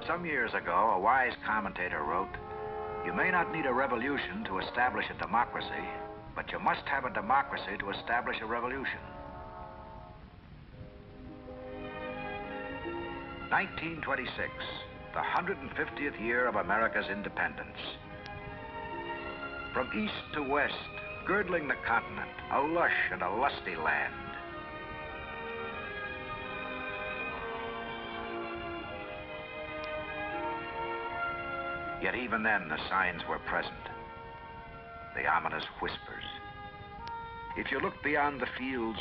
Some years ago, a wise commentator wrote, "You may not need a revolution to establish a democracy, but you must have a democracy to establish a revolution." 1926, the 150th year of America's independence. From east to west, girdling the continent, a lush and a lusty land. Yet even then, the signs were present. The ominous whispers. If you look beyond the fields,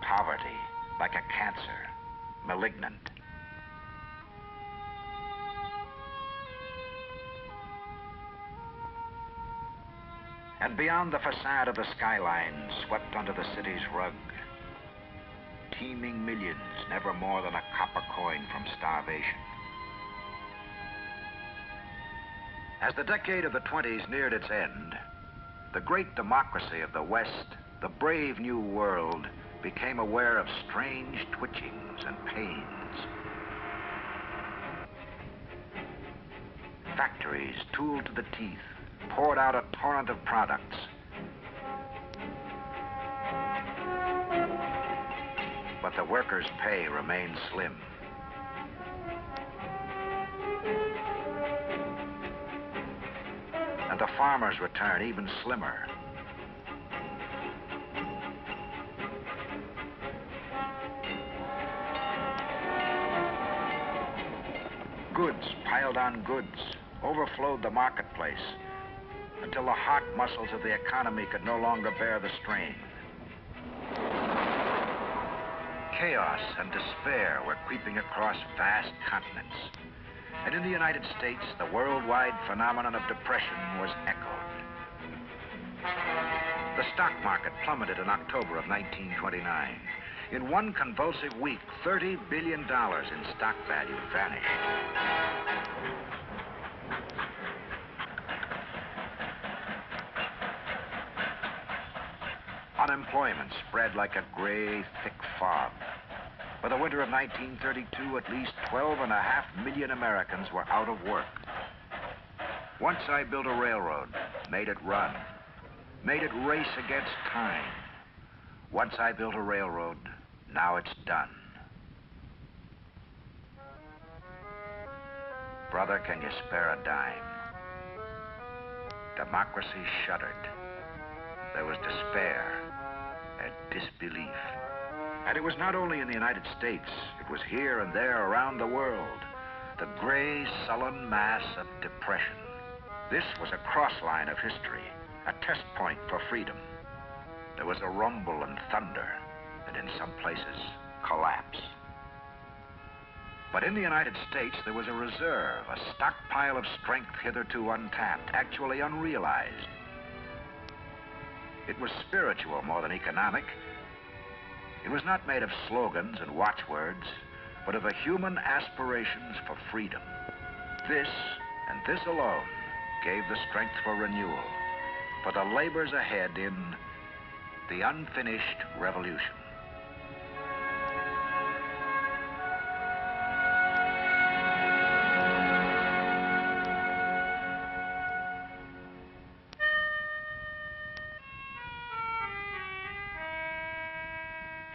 poverty, like a cancer, malignant. And beyond the facade of the skyline, swept under the city's rug, teeming millions, never more than a copper coin from starvation. As the decade of the 20s neared its end, the great democracy of the West, the brave new world, became aware of strange twitchings and pains. Factories, tooled to the teeth, poured out a torrent of products. But the workers' pay remained slim. And the farmers' return even slimmer. Goods piled on goods overflowed the marketplace until the heart muscles of the economy could no longer bear the strain. Chaos and despair were creeping across vast continents. And in the United States, the worldwide phenomenon of depression was echoed. The stock market plummeted in October of 1929. In one convulsive week, $30 billion in stock value vanished. Unemployment spread like a gray, thick fog. By the winter of 1932, at least 12.5 million Americans were out of work. Once I built a railroad, made it run, made it race against time. Once I built a railroad, now it's done. Brother, can you spare a dime? Democracy shuddered. There was despair and disbelief. And it was not only in the United States, it was here and there around the world. The gray, sullen mass of depression. This was a cross line of history, a test point for freedom. There was a rumble and thunder, and in some places, collapse. But in the United States, there was a reserve, a stockpile of strength hitherto untapped, actually unrealized. It was spiritual more than economic. It was not made of slogans and watchwords, but of the human aspirations for freedom. This, and this alone, gave the strength for renewal, for the labors ahead in the unfinished revolution.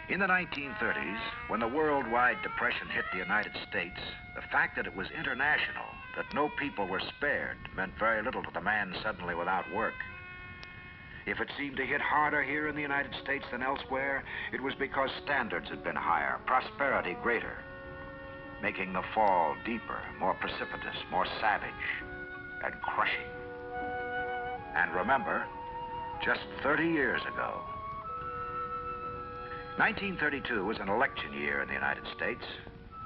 In the 1930s, when the worldwide depression hit the United States, the fact that it was international, that no people were spared, meant very little to the man suddenly without work. If it seemed to hit harder here in the United States than elsewhere, it was because standards had been higher, prosperity greater, making the fall deeper, more precipitous, more savage, and crushing. And remember, just 30 years ago, 1932 was an election year in the United States,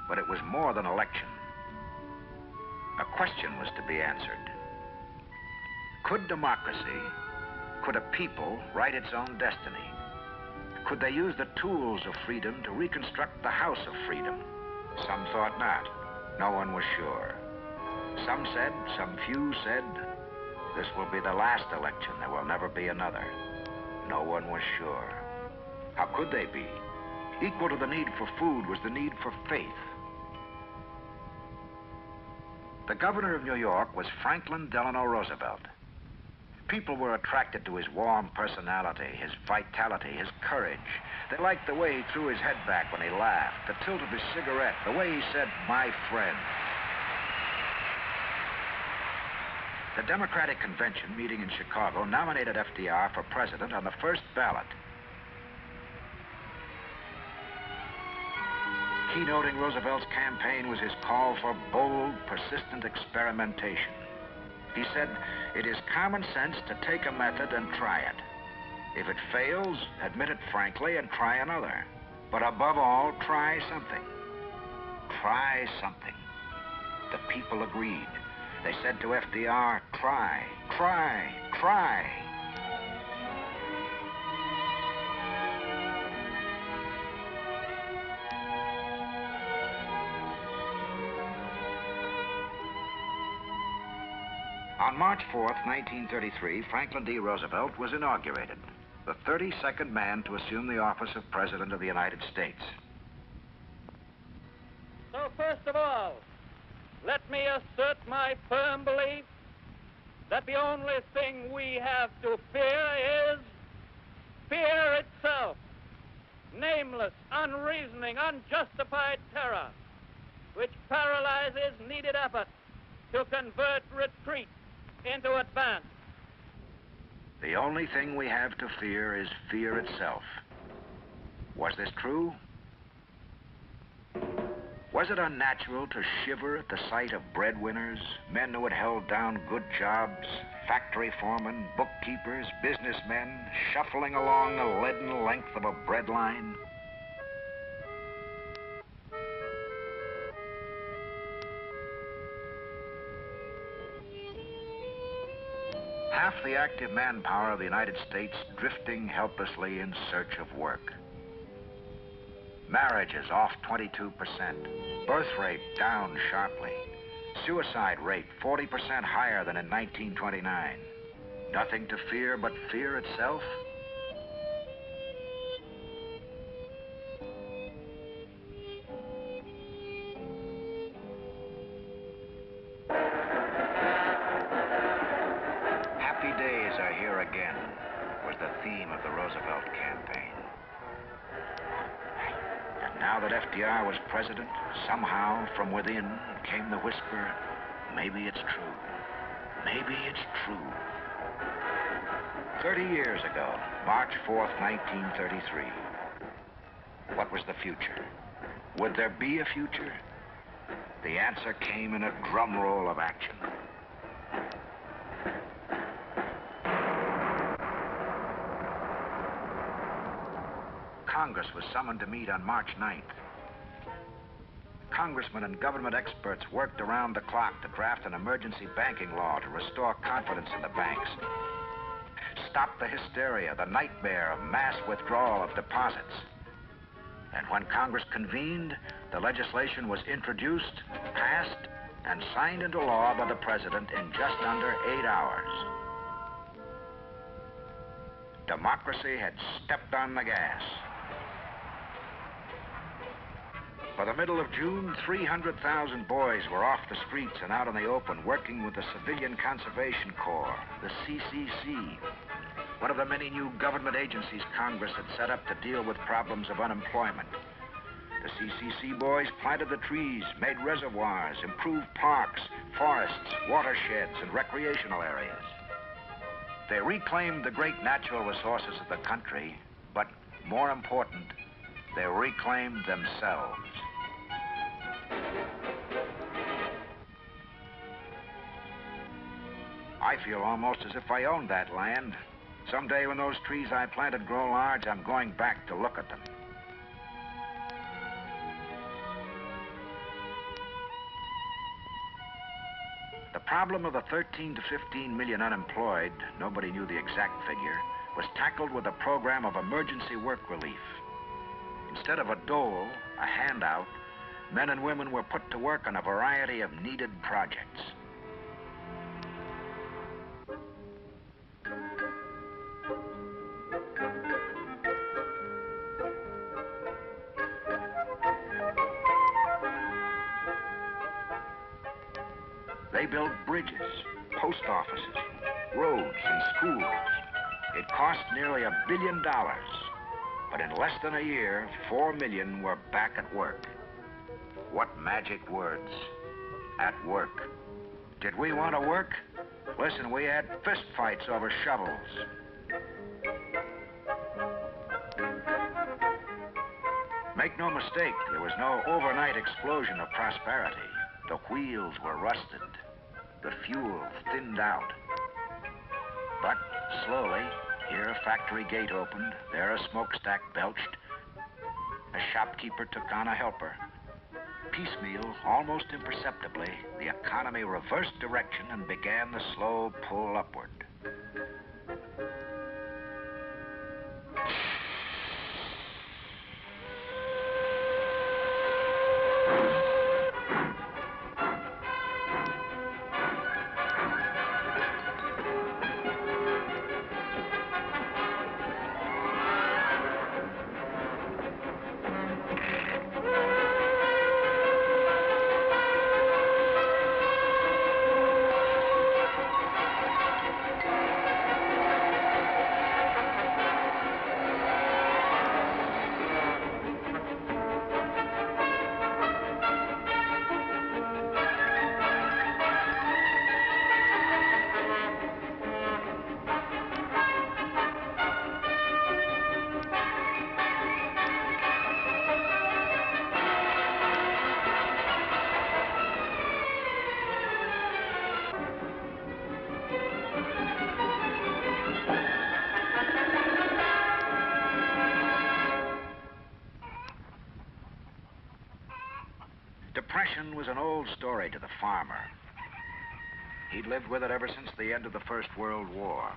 but it was more than election. A question was to be answered. Could democracy, could a people write its own destiny? Could they use the tools of freedom to reconstruct the house of freedom? Some thought not. No one was sure. Some said, some few said, this will be the last election. There will never be another. No one was sure. How could they be? Equal to the need for food was the need for faith. The governor of New York was Franklin Delano Roosevelt. People were attracted to his warm personality, his vitality, his courage. They liked the way he threw his head back when he laughed, the tilt of his cigarette, the way he said, "my friend." The Democratic Convention meeting in Chicago nominated FDR for president on the first ballot. Keynoting Roosevelt's campaign was his call for bold, persistent experimentation. He said, "It is common sense to take a method and try it. If it fails, admit it frankly and try another. But above all, try something. Try something." The people agreed. They said to FDR, "Try, try, try." On March 4th, 1933, Franklin D. Roosevelt was inaugurated, the 32nd man to assume the office of President of the United States. So first of all, let me assert my firm belief that the only thing we have to fear is fear itself. Nameless, unreasoning, unjustified terror, which paralyzes needed effort to convert retreat into advance. The only thing we have to fear is fear itself. Was this true? Was it unnatural to shiver at the sight of breadwinners, men who had held down good jobs, factory foremen, bookkeepers, businessmen, shuffling along the leaden length of a bread line? Half the active manpower of the United States drifting helplessly in search of work. Marriages off 22%. Birth rate down sharply. Suicide rate 40% higher than in 1929. Nothing to fear but fear itself? Happy days are here again, was the theme of the Roosevelt campaign. And now that FDR was president, somehow from within came the whisper, maybe it's true. Maybe it's true. 30 years ago, March 4th, 1933. What was the future? Would there be a future? The answer came in a drum roll of action. Congress was summoned to meet on March 9th. Congressmen and government experts worked around the clock to draft an emergency banking law to restore confidence in the banks. Stop the hysteria, the nightmare of mass withdrawal of deposits. And when Congress convened, the legislation was introduced, passed, and signed into law by the president in just under 8 hours. Democracy had stepped on the gas. By the middle of June, 300,000 boys were off the streets and out in the open working with the Civilian Conservation Corps, the CCC, one of the many new government agencies Congress had set up to deal with problems of unemployment. The CCC boys planted the trees, made reservoirs, improved parks, forests, watersheds, and recreational areas. They reclaimed the great natural resources of the country, but more important, they reclaimed themselves. I feel almost as if I owned that land. Someday when those trees I planted grow large, I'm going back to look at them. The problem of the 13 to 15 million unemployed, nobody knew the exact figure, was tackled with a program of emergency work relief. Instead of a dole, a handout, men and women were put to work on a variety of needed projects. built bridges, post offices, roads, and schools. It cost nearly $1 billion. But in less than a year, 4 million were back at work. What magic words, at work. Did we want to work? Listen, we had fist fights over shovels. Make no mistake, there was no overnight explosion of prosperity. The wheels were rusted, the fuel thinned out. But slowly, here a factory gate opened, there a smokestack belched. A shopkeeper took on a helper. Piecemeal, almost imperceptibly, the economy reversed direction and began the slow pull upward. Depression was an old story to the farmer. He'd lived with it ever since the end of the First World War.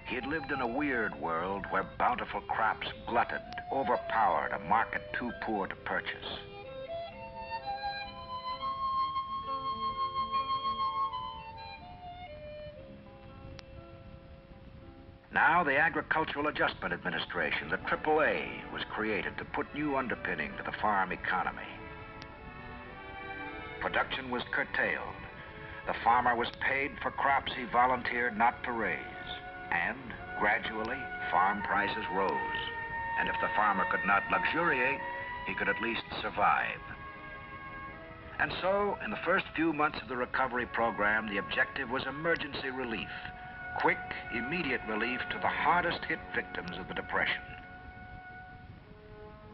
He'd lived in a weird world where bountiful crops glutted, overpowered a market too poor to purchase. Now the Agricultural Adjustment Administration, the AAA, was created to put new underpinning to the farm economy. Production was curtailed. The farmer was paid for crops he volunteered not to raise. And, gradually, farm prices rose. And if the farmer could not luxuriate, he could at least survive. And so, in the first few months of the recovery program, the objective was emergency relief. Quick, immediate relief to the hardest-hit victims of the Depression.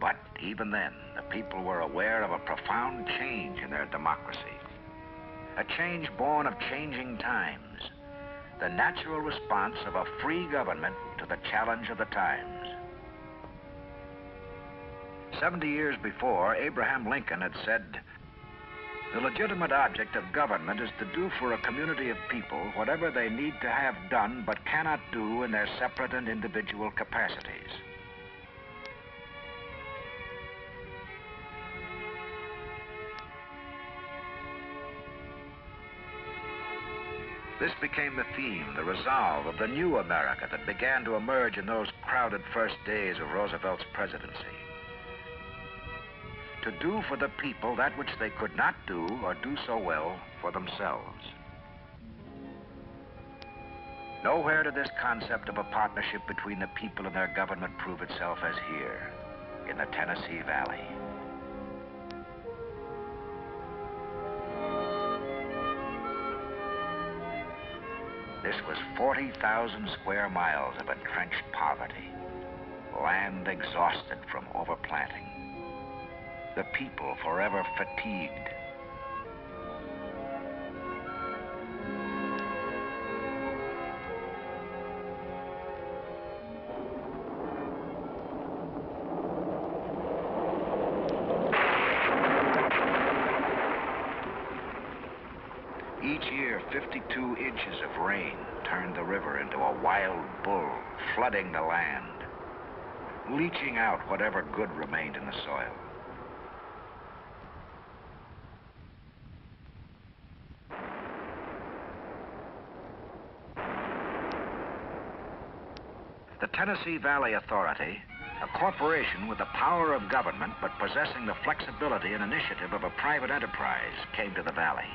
But even then, the people were aware of a profound change in their democracy. A change born of changing times. The natural response of a free government to the challenge of the times. 70 years before, Abraham Lincoln had said, "The legitimate object of government is to do for a community of people whatever they need to have done but cannot do in their separate and individual capacities." This became the theme, the resolve of the new America that began to emerge in those crowded first days of Roosevelt's presidency. To do for the people that which they could not do or do so well for themselves. Nowhere did this concept of a partnership between the people and their government prove itself as here, in the Tennessee Valley. This was 40,000 square miles of entrenched poverty, land exhausted from overplanting, the people forever fatigued. Each year, 52 inches of rain turned the river into a wild bull, flooding the land, leaching out whatever good remained in the soil. The Tennessee Valley Authority, a corporation with the power of government but possessing the flexibility and initiative of a private enterprise, came to the valley.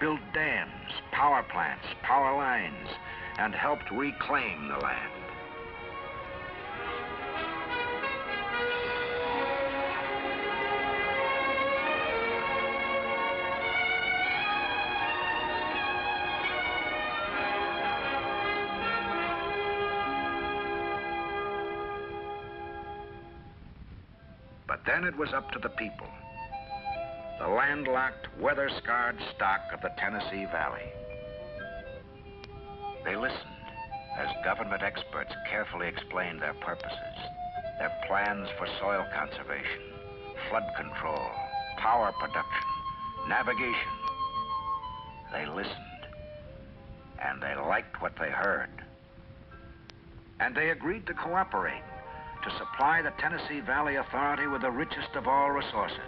built dams, power plants, power lines, and helped reclaim the land. But then it was up to the people, the landlocked, weather-scarred stock of the Tennessee Valley. They listened as government experts carefully explained their purposes, their plans for soil conservation, flood control, power production, navigation. They listened, and they liked what they heard. And they agreed to cooperate, to supply the Tennessee Valley Authority with the richest of all resources,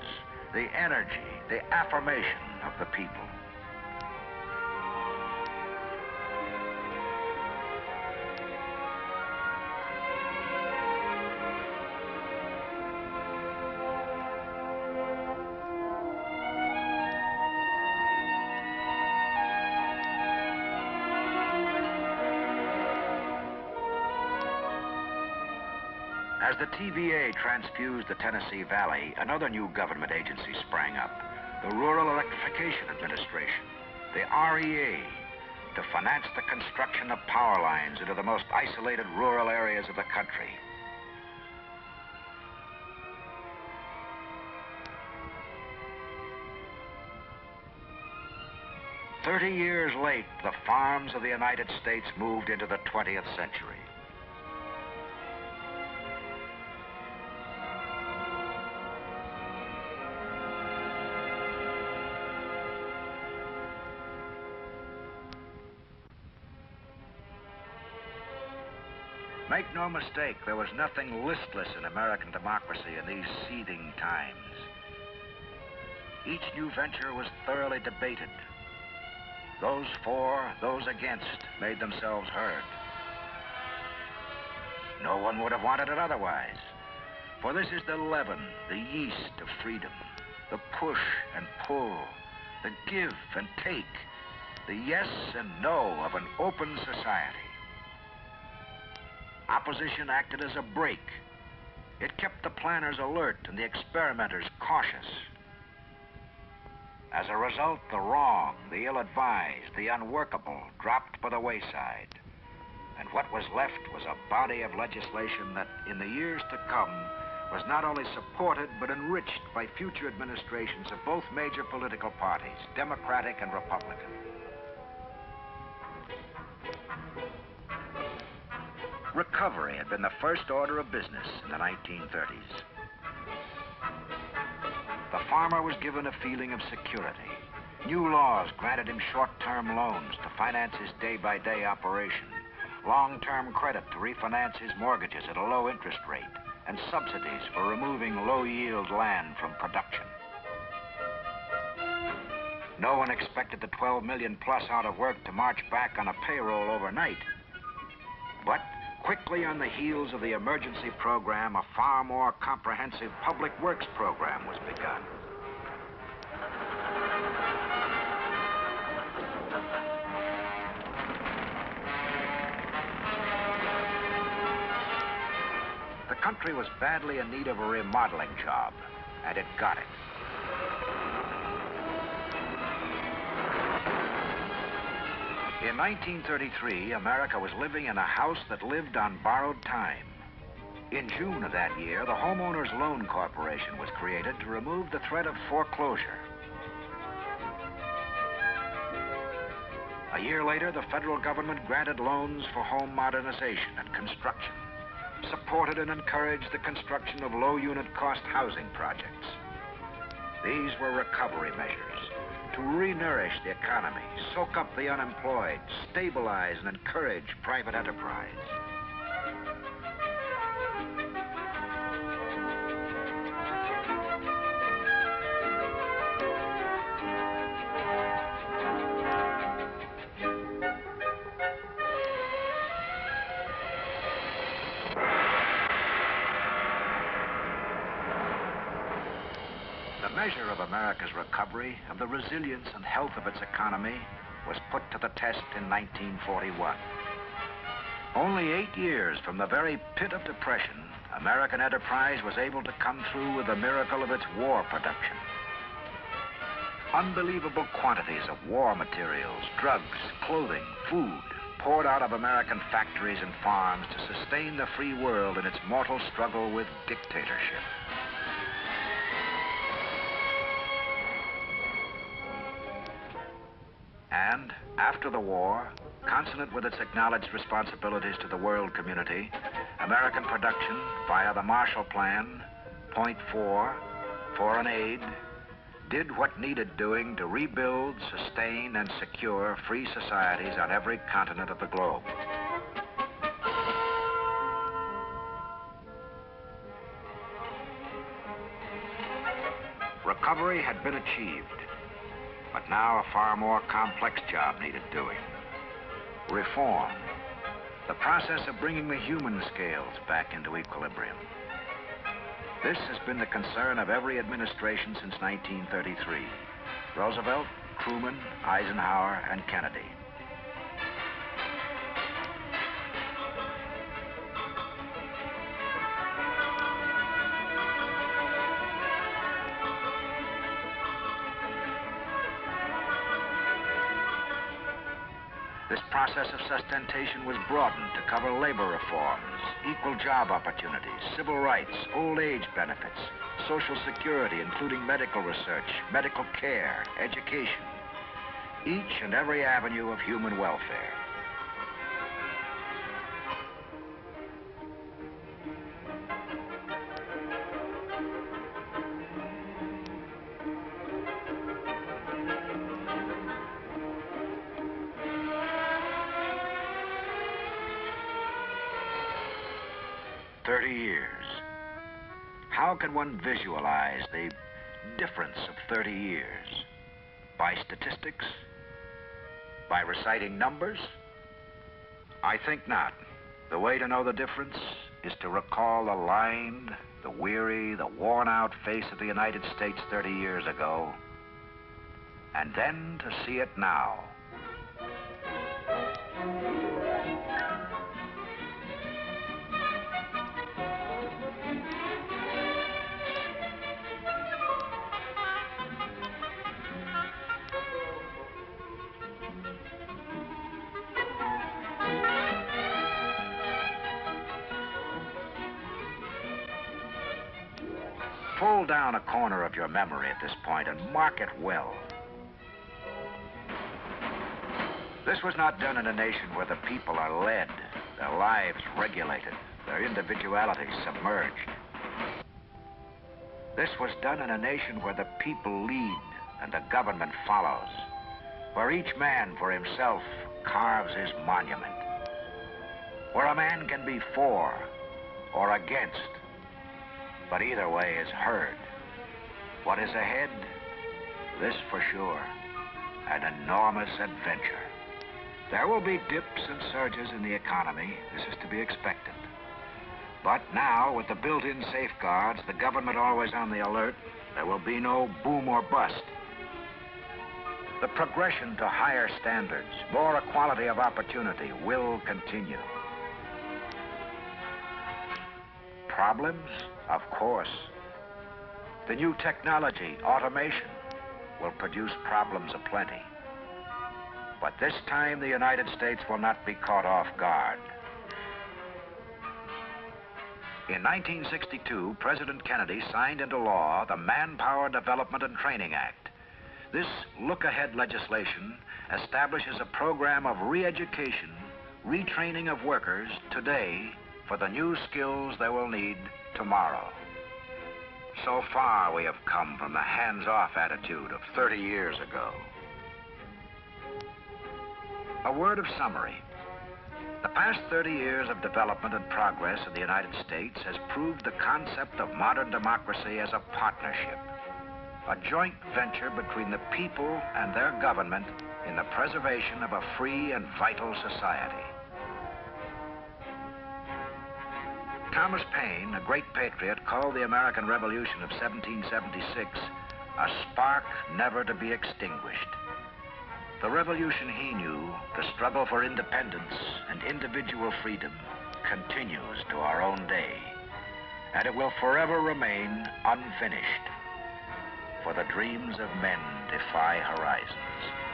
the energy, the affirmation of the people. As the TVA transfused the Tennessee Valley, another new government agency sprang up, the Rural Electrification Administration, the REA, to finance the construction of power lines into the most isolated rural areas of the country. "30 years late, the farms of the United States moved into the 20th century. Make no mistake, there was nothing listless in American democracy in these seething times. Each new venture was thoroughly debated. Those for, those against, made themselves heard. No one would have wanted it otherwise, for this is the leaven, the yeast of freedom, the push and pull, the give and take, the yes and no of an open society. Opposition acted as a brake. It kept the planners alert and the experimenters cautious. As a result, the wrong, the ill-advised, the unworkable dropped by the wayside. And what was left was a body of legislation that, in the years to come, was not only supported but enriched by future administrations of both major political parties, Democratic and Republican. Recovery had been the first order of business in the 1930s. The farmer was given a feeling of security. New laws granted him short-term loans to finance his day-by-day operation, long-term credit to refinance his mortgages at a low interest rate, and subsidies for removing low-yield land from production. No one expected the 12 million plus out of work to march back on a payroll overnight. But quickly on the heels of the emergency program, a far more comprehensive public works program was begun. The country was badly in need of a remodeling job, and it got it. In 1933, America was living in a house that lived on borrowed time. In June of that year, the Homeowners Loan Corporation was created to remove the threat of foreclosure. A year later, the federal government granted loans for home modernization and construction, supported and encouraged the construction of low-unit cost housing projects. These were recovery measures to re-nourish the economy, soak up the unemployed, stabilize and encourage private enterprise. The measure of America's recovery, of the resilience and health of its economy, was put to the test in 1941. Only 8 years from the very pit of depression, American enterprise was able to come through with the miracle of its war production. Unbelievable quantities of war materials, drugs, clothing, food, poured out of American factories and farms to sustain the free world in its mortal struggle with dictatorship. And after the war, consonant with its acknowledged responsibilities to the world community, American production, via the Marshall Plan, Point 4, foreign aid, did what needed doing to rebuild, sustain, and secure free societies on every continent of the globe. Recovery had been achieved, but now a far more complex job needed doing. Reform, the process of bringing the human scales back into equilibrium. This has been the concern of every administration since 1933. Roosevelt, Truman, Eisenhower, and Kennedy. This process of sustentation was broadened to cover labor reforms, equal job opportunities, civil rights, old age benefits, Social Security, including medical research, medical care, education, each and every avenue of human welfare. How can one visualize the difference of 30 years? By statistics? By reciting numbers? I think not. The way to know the difference is to recall the lined, the weary, the worn-out face of the United States 30 years ago, and then to see it now. Pull down a corner of your memory at this point and mark it well. This was not done in a nation where the people are led, their lives regulated, their individuality submerged. This was done in a nation where the people lead and the government follows, where each man for himself carves his monument, where a man can be for or against, but either way is heard. What is ahead? This for sure, an enormous adventure. There will be dips and surges in the economy. This is to be expected. But now, with the built-in safeguards, the government always on the alert, there will be no boom or bust. The progression to higher standards, more equality of opportunity will continue. Problems? Of course. The new technology, automation, will produce problems aplenty. But this time, the United States will not be caught off guard. In 1962, President Kennedy signed into law the Manpower Development and Training Act. This look-ahead legislation establishes a program of re-education, retraining of workers today for the new skills they will need tomorrow. So far, we have come from the hands-off attitude of 30 years ago. A word of summary. The past 30 years of development and progress in the United States has proved the concept of modern democracy as a partnership, a joint venture between the people and their government in the preservation of a free and vital society. Thomas Paine, a great patriot, called the American Revolution of 1776 a spark never to be extinguished. The revolution he knew, the struggle for independence and individual freedom, continues to our own day, and it will forever remain unfinished, for the dreams of men defy horizons.